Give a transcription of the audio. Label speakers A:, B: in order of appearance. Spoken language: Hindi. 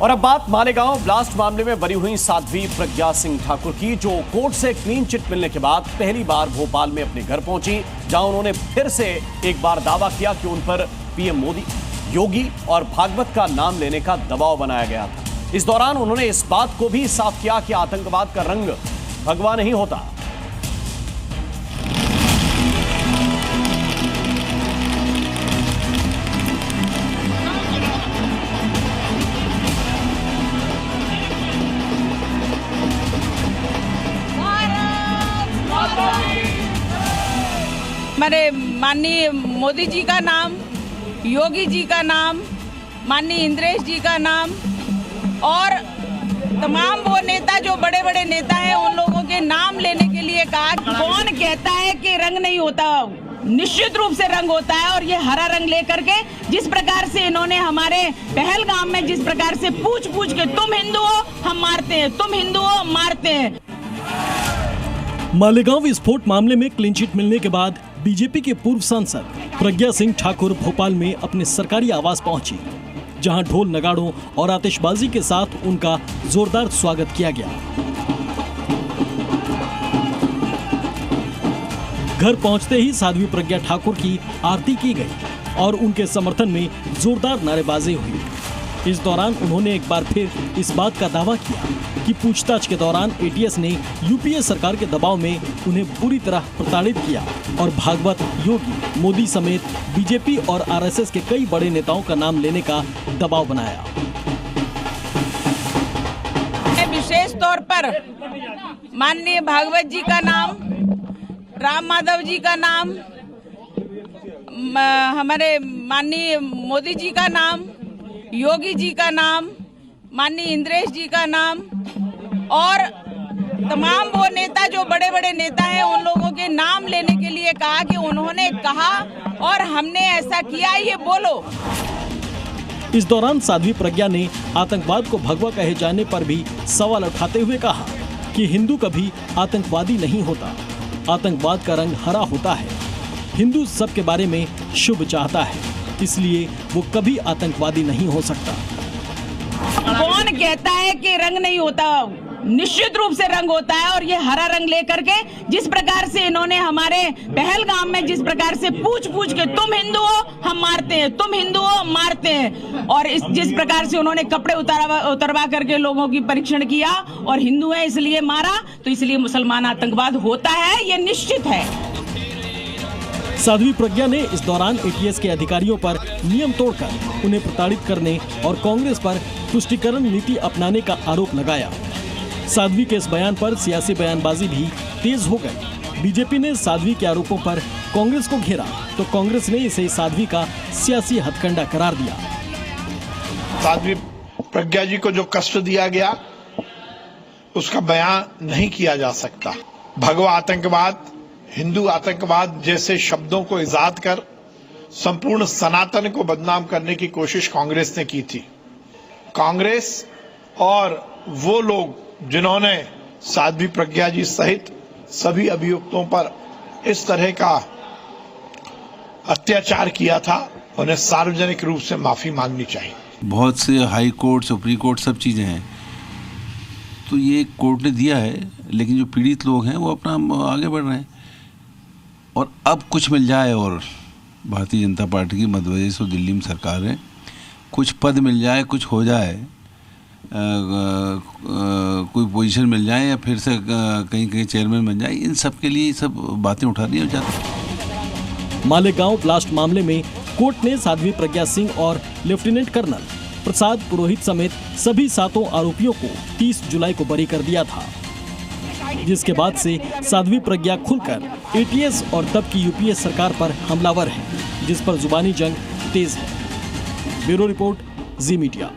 A: और अब बात मालेगांव ब्लास्ट मामले में बरी हुई साध्वी प्रज्ञा सिंह ठाकुर की, जो कोर्ट से क्लीन चिट मिलने के बाद पहली बार भोपाल में अपने घर पहुंची, जहां उन्होंने फिर से एक बार दावा किया कि उन पर पीएम मोदी, योगी और भागवत का नाम लेने का दबाव बनाया गया था। इस दौरान उन्होंने इस बात को भी साफ किया कि आतंकवाद का रंग भगवा नहीं होता।
B: हमारे माननीय मोदी जी का नाम, योगी जी का नाम, माननीय इंद्रेश जी का नाम और तमाम वो नेता जो बड़े बड़े नेता हैं उन लोगों के नाम लेने के लिए कहा। कौन कहता है कि रंग नहीं होता? निश्चित रूप से रंग होता है। और ये हरा रंग लेकर के जिस प्रकार से इन्होंने हमारे पहलगाम में जिस प्रकार से पूछ पूछ के तुम हिंदू हो हम मारते हैं, तुम हिंदू हो हम मारते हैं।
C: मालेगांव विस्फोट मामले में क्लीन चिट मिलने के बाद बीजेपी के पूर्व सांसद प्रज्ञा सिंह ठाकुर भोपाल में अपने सरकारी आवास पहुंची, जहां ढोल नगाड़ों और आतिशबाजी के साथ उनका जोरदार स्वागत किया गया। घर पहुंचते ही साध्वी प्रज्ञा ठाकुर की आरती की गई और उनके समर्थन में जोरदार नारेबाजी हुई। इस दौरान उन्होंने एक बार फिर इस बात का दावा किया कि पूछताछ के दौरान एटीएस ने यूपीए सरकार के दबाव में उन्हें पूरी तरह प्रताड़ित किया और भागवत, योगी, मोदी समेत बीजेपी और आरएसएस के कई बड़े नेताओं का नाम लेने का दबाव बनाया।
B: विशेष तौर पर माननीय भागवत जी का नाम, राम माधव जी का नाम, हमारे माननीय मोदी जी का नाम, योगी जी का नाम, माननीय इंद्रेश जी का नाम और तमाम वो नेता जो बड़े बड़े नेता हैं उन लोगों के नाम लेने के लिए कहा कि उन्होंने कहा और हमने ऐसा किया, ये बोलो।
C: इस दौरान साध्वी प्रज्ञा ने आतंकवाद को भगवा कहे जाने पर भी सवाल उठाते हुए कहा कि हिंदू कभी आतंकवादी नहीं होता, आतंकवाद का रंग हरा होता है। हिंदू सबके बारे में शुभ चाहता है, इसलिए वो कभी आतंकवादी नहीं हो सकता।
B: कौन कहता है कि रंग नहीं होता? निश्चित रूप से रंग होता है। और ये हरा रंग लेकर के जिस प्रकार से इन्होंने हमारे पहलगाम में जिस प्रकार से पूछ पूछ के तुम हिंदू हो हम मारते हैं, तुम हिंदू हो हम मारते हैं, और जिस प्रकार से उन्होंने कपड़े उतरवा करके लोगों की परीक्षण किया और हिंदू है इसलिए मारा, तो इसलिए मुसलमान आतंकवाद होता है, ये निश्चित है।
C: साध्वी प्रज्ञा ने इस दौरान एटीएस के अधिकारियों पर नियम तोड़कर उन्हें प्रताड़ित करने और कांग्रेस पर तुष्टीकरण नीति अपनाने का आरोप लगाया। साध्वी के इस बयान पर सियासी बयानबाजी भी तेज हो गई। बीजेपी ने साध्वी के आरोपों पर कांग्रेस को घेरा, तो कांग्रेस ने इसे साध्वी का सियासी हथकंडा करार दिया।
D: साध्वी प्रज्ञा जी को जो कष्ट दिया गया उसका बयान नहीं किया जा सकता। भगवा आतंकवाद, हिंदू आतंकवाद जैसे शब्दों को इजाद कर संपूर्ण सनातन को बदनाम करने की कोशिश कांग्रेस ने की थी। कांग्रेस और वो लोग जिन्होंने साध्वी प्रज्ञा जी सहित सभी अभियुक्तों पर इस तरह का अत्याचार किया था, उन्हें सार्वजनिक रूप से माफी मांगनी चाहिए।
E: बहुत से हाई कोर्ट, सुप्रीम कोर्ट सब चीजें हैं, तो ये कोर्ट ने दिया है, लेकिन जो पीड़ित लोग हैं वो अपना आगे बढ़ रहे हैं। और अब कुछ मिल जाए, और भारतीय जनता पार्टी की मध्य प्रदेश और दिल्ली में सरकार है, कुछ पद मिल जाए, कुछ हो जाए, कोई पोजीशन मिल जाए या फिर से कहीं कहीं चेयरमैन बन जाए, इन सब के लिए सब बातें उठानी हो जाती।
C: मालेगांव ब्लास्ट मामले में कोर्ट ने साध्वी प्रज्ञा सिंह और लेफ्टिनेंट कर्नल प्रसाद पुरोहित समेत सभी 7 आरोपियों को 30 जुलाई को बरी कर दिया था, जिसके बाद से साध्वी प्रज्ञा खुलकर एटीएस और तब की यूपीए सरकार पर हमलावर है, जिस पर जुबानी जंग तेज है। ब्यूरो रिपोर्ट, जी मीडिया।